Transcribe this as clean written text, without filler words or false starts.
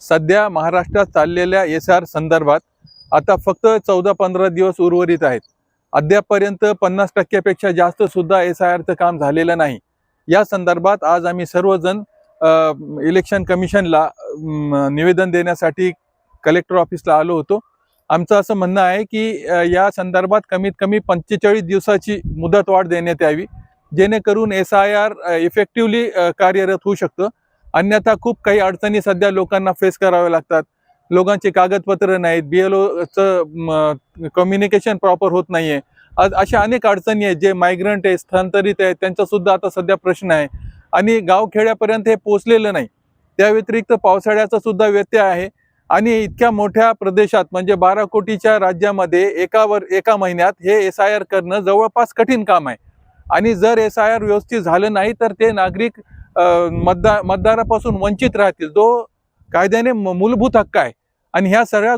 सध्या महाराष्ट्रात चाललेल्या SIR संदर्भात आता फक्त 14-15 दिवस उर्वरित आहेत। अद्यापपर्यंत 50% पेक्षा जास्त सुद्धा SIRचं काम झालेलं नाही। या संदर्भात आज आम्ही सर्वजण इलेक्शन कमिशनला निवेदन देण्यासाठी कलेक्टर ऑफिसला आलो होतो। आमचं असं म्हणणं आहे की या संदर्भात कमीत कमी 45 दिवसाची मुदतवाढ देण्यात यावी, जेणेकरून SIR इफेक्टिव्हली कार्यरत होऊ शकतं। अन्यथा खूप काही अडचणी सध्या लोकांना फेस कराव्या लागतात। लोकांचे कागदपत्र नाहीत, BLOचं कम्युनिकेशन प्रॉपर होत नाहीये। अशा अनेक अडचणी आहेत, जे मायग्रंट आहेत, स्थलांतरित आहेत, त्यांचा सुद्धा आता सध्या प्रश्न आहे आणि गावखेड्यापर्यंत हे पोहोचलेलं नाही। त्या व्यतिरिक्त पावसाळ्याचा सुद्धा व्यत्यय आहे आणि इतक्या मोठ्या प्रदेशात म्हणजे 12 कोटीच्या राज्यामध्ये एका महिन्यात हे SIR करणं जवळपास कठीण काम आहे आणि जर SIR व्यवस्थित झालं नाही तर ते नागरिक मतदारापासून वंचित राहतील, जो कायद्याने मूलभूत हक्क आहे। आणि ह्या सगळ्या